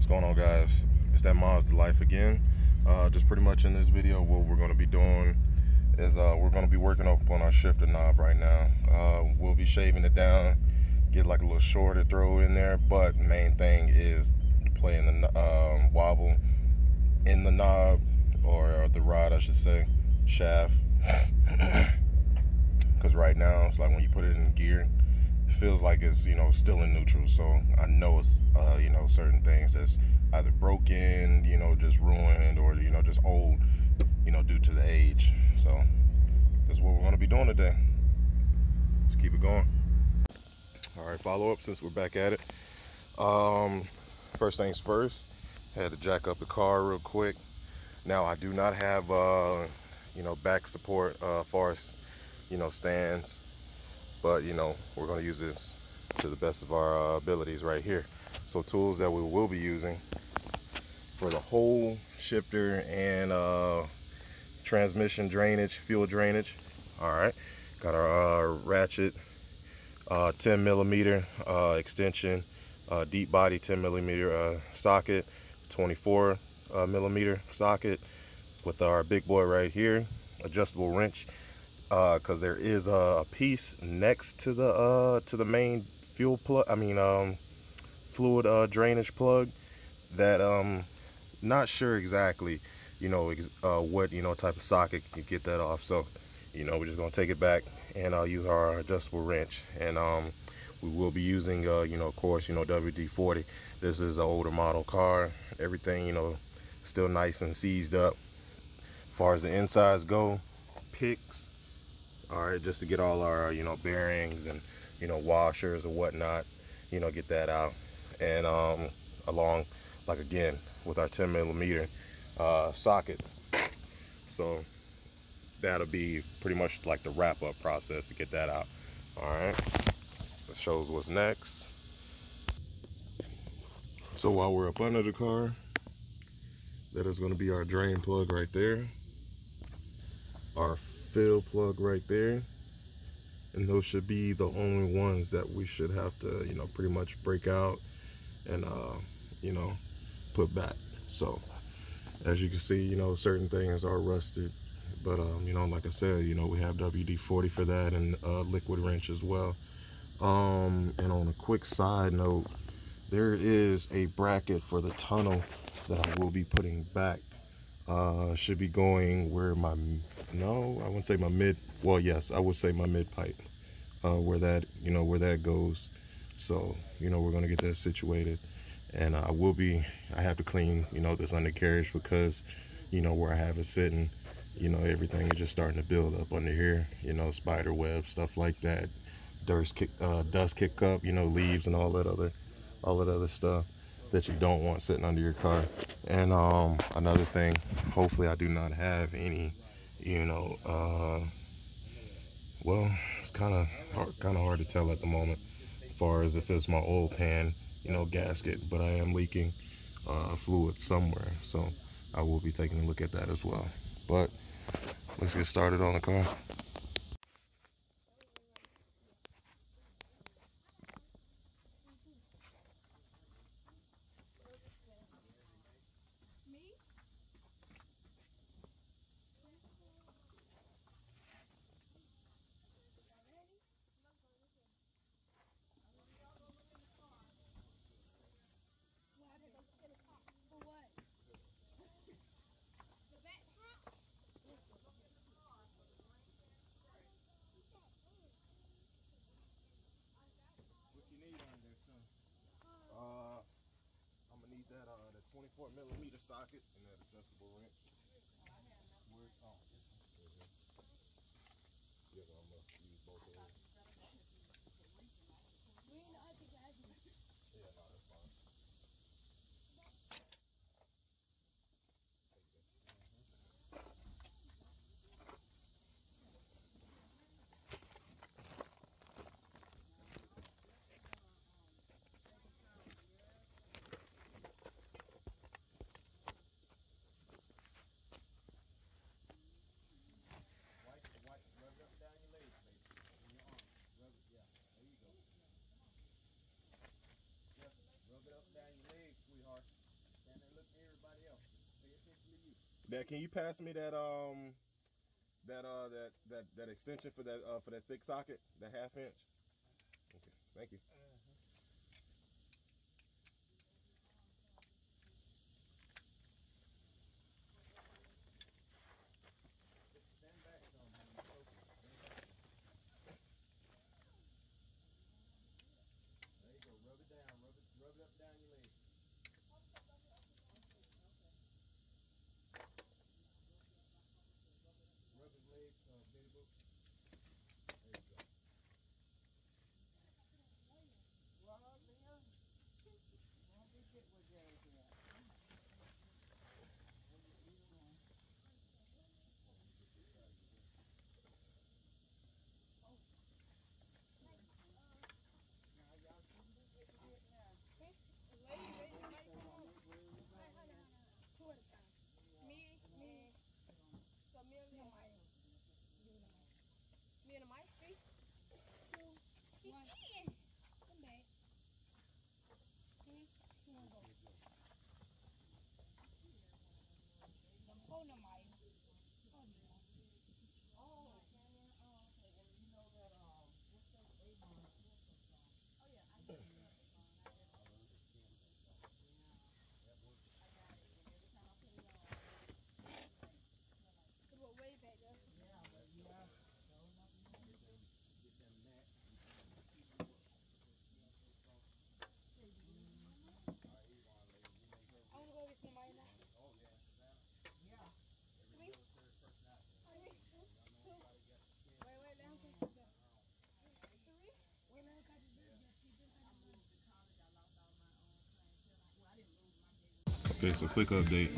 What's going on, guys? It's that Mazda Life again. Just pretty much in this video, what we're going to be doing is we're going to be working up on our shifter knob right now. We'll be shaving it down, get like a little shorter, throw in there, but main thing is playing the wobble in the knob, or the rod I should say, shaft. Because right now it's like when you put it in gear, it feels like it's, you know, still in neutral. So I know it's you know, certain things that's either broken, you know, just ruined, or, you know, just old, you know, due to the age. So that's what we're going to be doing today. Let's keep it going. All right, follow up since we're back at it. First things first, had to jack up the car real quick. Now I do not have you know, back support as far as, you know, stands, but you know, we're going to use this to the best of our abilities right here. So tools that we will be using for the whole shifter and transmission drainage, fuel drainage. All right, got our ratchet 10 millimeter extension, deep body 10 millimeter socket, 24 millimeter socket with our big boy right here, adjustable wrench, because there is a piece next to the main fuel plug, fluid drainage plug, that not sure exactly, you know, what, you know, type of socket you get that off. So, you know, we're just gonna take it back and I'll use our adjustable wrench, and we will be using you know, of course, you know, WD-40. This is an older model car. Everything, you know, still nice and seized up as far as the insides go. Picks, all right, just to get all our, you know, bearings and, you know, washers or whatnot, you know, get that out. And along, like, again, with our 10 millimeter socket. So that'll be pretty much like the wrap up process to get that out. All right, this shows what's next. So while we're up under the car, that is going to be our drain plug right there, our fill plug right there, and those should be the only ones that we should have to, you know, pretty much break out and you know, put back. So as you can see, you know, certain things are rusted, but you know, like I said, you know, we have WD-40 for that, and liquid wrench as well. And on a quick side note, there is a bracket for the tunnel that I will be putting back. Should be going where my, no, I wouldn't say my mid, well, yes, I would say my mid pipe, where that, you know, where that goes. So, you know, we're going to get that situated, and I have to clean, you know, this undercarriage, because, you know, where I have it sitting, you know, everything is just starting to build up under here, you know, spider web, stuff like that, dust kick up, you know, leaves and all that other stuff that you don't want sitting under your car. And another thing, hopefully I do not have any, you know, well, it's kind of hard to tell at the moment as far as if it's my oil pan, you know, gasket, but I am leaking fluid somewhere, so I will be taking a look at that as well. But let's get started on the car. I'm gonna need that the 24 millimeter socket and that adjustable wrench. Yeah, I'm gonna use both of them. Yeah, no, that's fine. Rub it down your legs, baby. In your arm. Rub it, yeah. There you go. Dad, can you pass me that extension for that thick socket, that 1/2 inch? Okay, thank you. There you go. Rub it down. Rub it up down your leg. Rub his leg, Billy Book. There you go. Well, Leon, don't be get with Jerry here. Me and the mic, 3, 2, 1. Come back. 3, 2, 1, go. The phone of mine. Oh, yeah. Oh, okay. And you know that, what's that Avon? Oh, yeah. I got it. And every time I put it on, it was way back there. Yeah, but yeah. I want to go get somebody now. Oh, yeah. Yeah. 3, 2. Wait, let him catch this up. 3. Wait, let him catch this up. Okay, so quick update.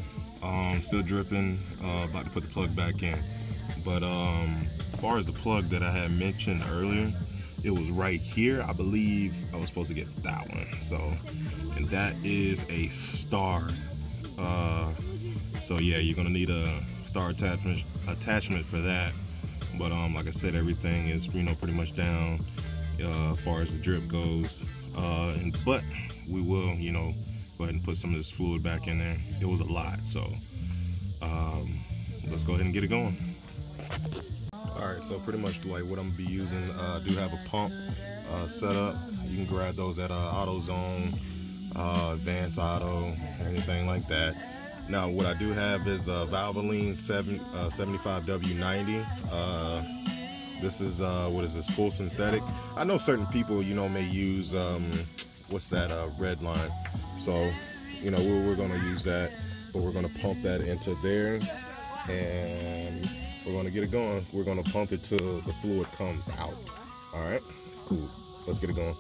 Still dripping. About to put the plug back in. But as far as the plug that I had mentioned earlier, it was right here. I believe I was supposed to get that one. So, and that is a star. So yeah, you're gonna need a star attachment for that. But like I said, everything is pretty much down as far as the drip goes. But we will go ahead and put some of this fluid back in there. It was a lot, so let's go ahead and get it going. Alright, so pretty much like what I'm gonna be using, I do have a pump set up. You can grab those at AutoZone, Advanced Auto, anything like that. Now what I do have is a Valvoline 75W90. This is what is this, full synthetic. I know certain people may use what's that, red line. So we're gonna use that, but we're gonna pump that into there, and we're gonna get it going. We're gonna pump it till the fluid comes out. All right, cool. Let's get it going.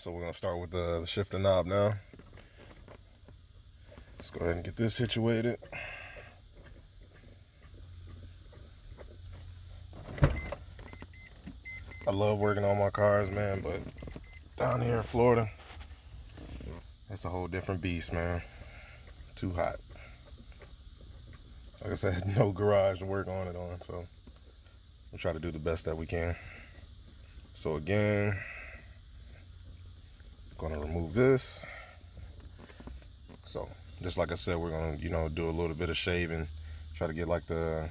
So we're gonna start with the shifter knob now. Let's go ahead and get this situated. I love working on my cars, man, but down here in Florida, it's a whole different beast, man. Too hot. Like I said, no garage to work on it on, so we'll try to do the best that we can. So again, gonna remove this. So just like I said, we're gonna, do a little bit of shaving, try to get like the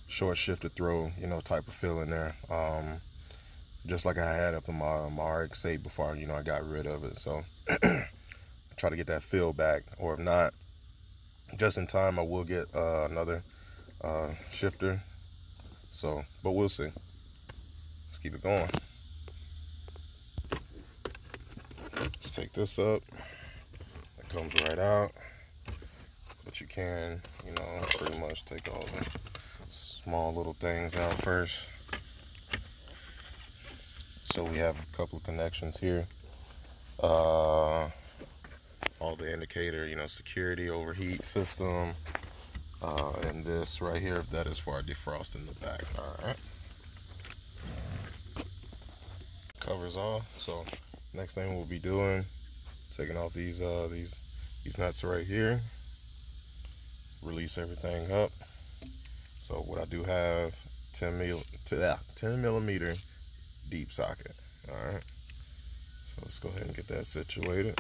short shifter throw, type of feel in there. Just like I had up in my RX-8 before, I got rid of it. So try to get that feel back, or if not, just in time, I will get another shifter. So, but we'll see. Let's keep it going. Let's take this up. It comes right out. But you can, pretty much take all the small little things out first. So we have a couple of connections here. All the indicator, security, overheat system, and this right here, that is for our defrost in the back. All right. Covers off. So next thing we'll be doing, taking off these nuts right here. Release everything up. So what I do have 10 millimeter deep socket. All right. So let's go ahead and get that situated.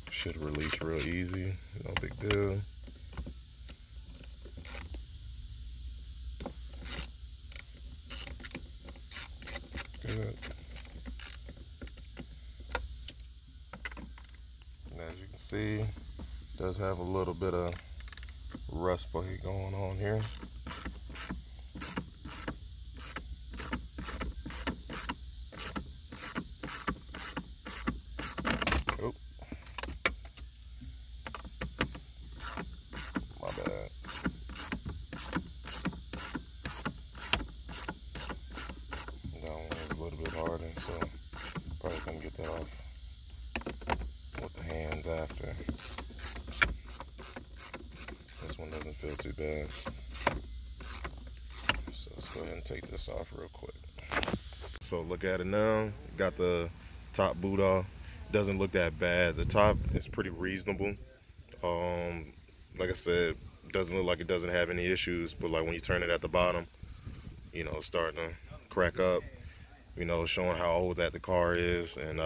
Should release real easy, no big deal. Good. And as you can see, it does have a little bit of rust plate going on here. Oh, my bad. That one was a little bit harder, so probably gonna get that off with the hands after. This one doesn't feel too bad. So let's go ahead and take this off real quick. So look at it now. Got the top boot off. Doesn't look that bad. The top is pretty reasonable. Like I said, doesn't look like it doesn't have any issues, but like when you turn it at the bottom, it's starting to crack up, showing how old that the car is, and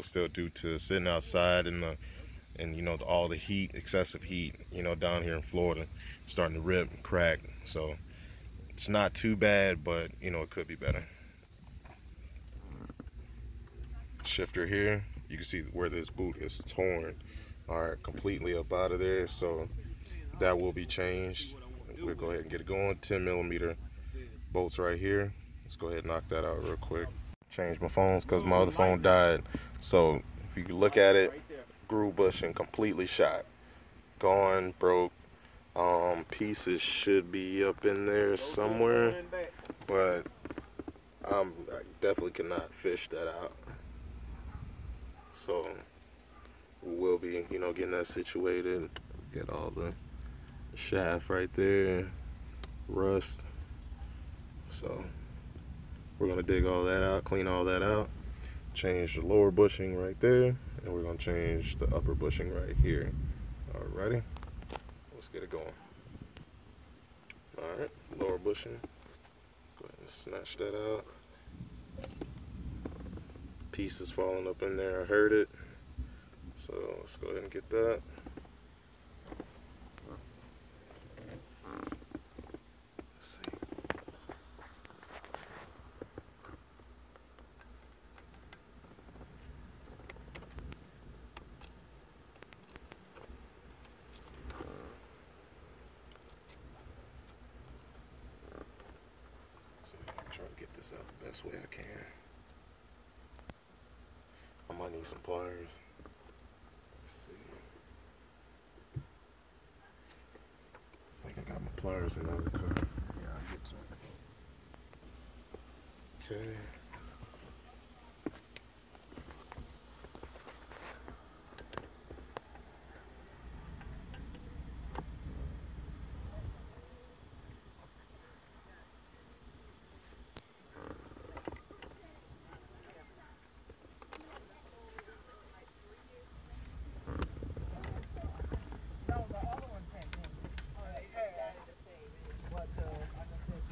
still due to sitting outside and all the heat, excessive heat, down here in Florida, starting to rip and crack. So it's not too bad, but it could be better. Shifter here, you can see where this boot is torn, all right, completely up out of there. So that will be changed. We'll go ahead and get it going. 10 millimeter bolts right here. Let's go ahead and knock that out real quick. Change my phones because my other phone died. So if you look at it, groove bushing completely shot, gone, broke. Pieces should be up in there somewhere, but I definitely cannot fish that out. So we'll be, getting that situated. Get all the shaft right there, rust. So we're gonna dig all that out, clean all that out, change the lower bushing right there, and we're gonna change the upper bushing right here. Alrighty, let's get it going. Alright, lower bushing. Go ahead and snatch that out. Pieces falling up in there, I heard it. So let's go ahead and get that. Let's see. Try to get this out the best way I can. I might need some pliers. Let's see. I think I got my pliers in the other car. Yeah, I'll get to Okay. No, the other ones had been. They had. But like I said,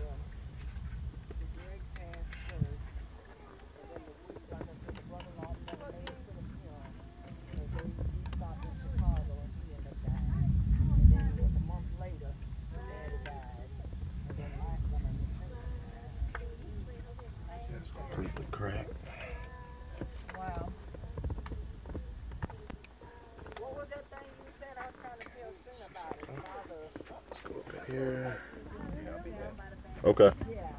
the Greg passed first. And then like I said, the brother-in-law never made it to the funeral. And he stopped in Chicago and he ended up dying. And then it was a month later, his daddy died. And then my son and his sister died. It's completely cracked. Wow. What was that thing you said? I was trying to tell a thing about it. Let's go up in here. Okay. Yeah.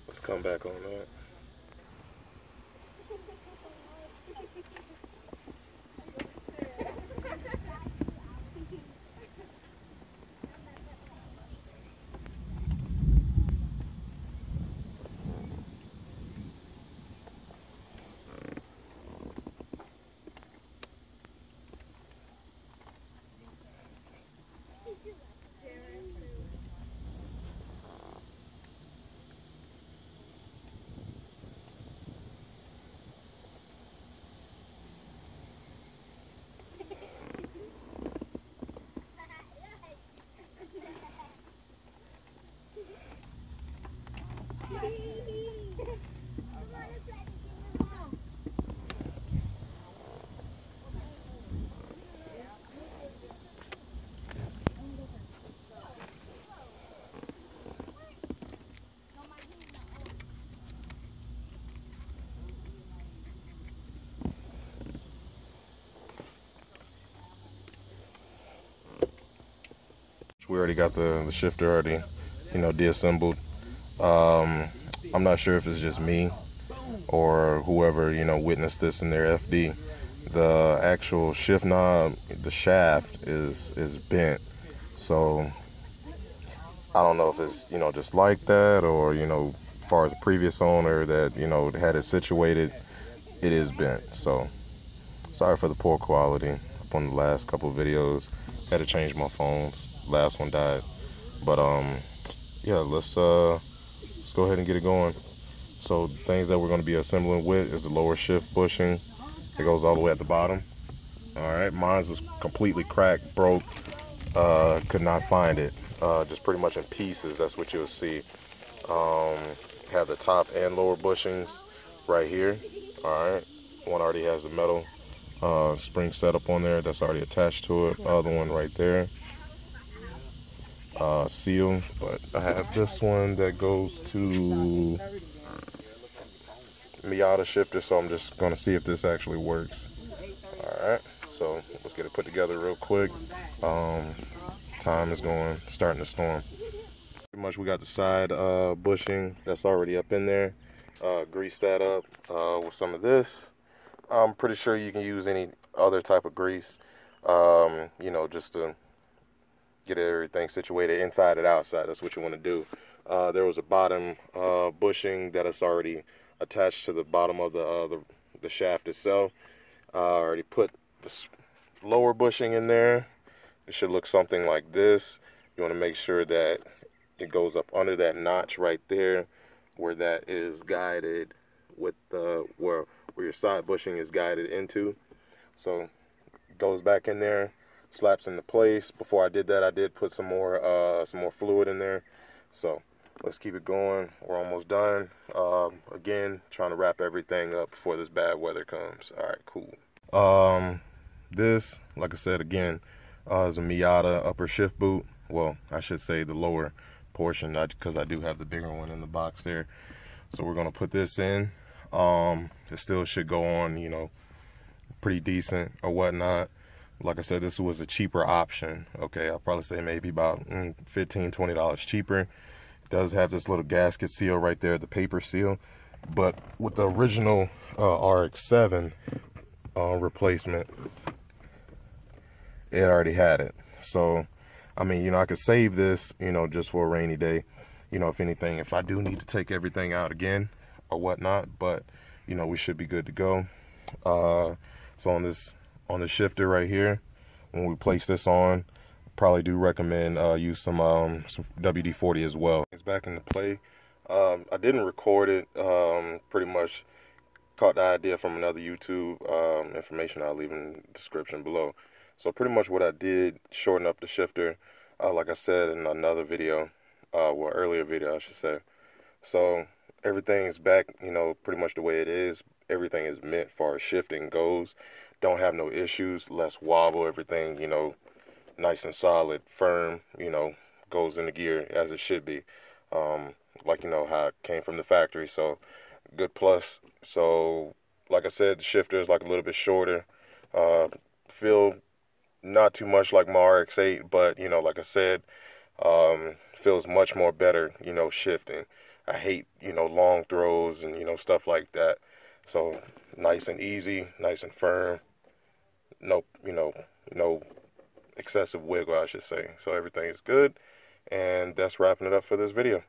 Let's come back on that. We already got the shifter already, deassembled. I'm not sure if it's just me or whoever, witnessed this in their FD. The actual shift knob, the shaft is bent. So I don't know if it's, just like that or, as far as the previous owner that, had it situated, it is bent. So sorry for the poor quality up on the last couple of videos. Had to change my phones. Last one died. But yeah, let's go ahead and get it going. So things that we're going to be assembling with is the lower shift bushing. It goes all the way at the bottom. All right, mine was completely cracked, broke, could not find it. Just pretty much in pieces. That's what you'll see. Have the top and lower bushings right here. All right, one already has the metal spring setup on there that's already attached to it. Other one right there. Seal, but I have this one that goes to Miata shifter, so I'm just gonna see if this actually works. All right, so let's get it put together real quick. Time is starting to storm. Pretty much we got the side bushing that's already up in there. Grease that up with some of this. I'm pretty sure you can use any other type of grease, just to get everything situated inside and outside. That's what you want to do. There was a bottom bushing that is already attached to the bottom of the shaft itself. I already put the lower bushing in there. It should look something like this. You want to make sure that it goes up under that notch right there, where that is guided with the where your side bushing is guided into. So it goes back in there, slaps into place. Before I did that, I did put some more fluid in there. So let's keep it going. We're almost done. Again, trying to wrap everything up before this bad weather comes. All right, cool. This, like I said again, is a Miata upper shift boot. Well, I should say the lower portion, because I do have the bigger one in the box there. So we're gonna put this in. It still should go on, you know, pretty decent or whatnot. Like I said, this was a cheaper option. Okay, I'll probably say maybe about $15–20 cheaper. It does have this little gasket seal right there, the paper seal. But with the original RX-7 replacement, it already had it. So, I mean, you know, I could save this, you know, just for a rainy day. You know, if anything, if I do need to take everything out again or whatnot, but, you know, we should be good to go. So on the shifter right here, when we place this on, probably do recommend use some WD-40 as well. It's back into play. I didn't record it. Pretty much caught the idea from another YouTube information I'll leave in the description below. So pretty much what I did, shorten up the shifter, like I said in another video, well, earlier video I should say. So everything is back, you know, pretty much the way it is. Everything is meant as far as shifting goes. Don't have no issues, less wobble, everything, you know, nice and solid, firm, you know, goes in the gear as it should be. Like, you know, how it came from the factory, so good plus. So, like I said, the shifter is like a little bit shorter. Feel not too much like my RX-8, but, you know, like I said, feels much more better, you know, shifting. I hate, you know, long throws and, you know, stuff like that. So, nice and easy, nice and firm. No, you know, no excessive wiggle, I should say. So everything is good, and that's wrapping it up for this video.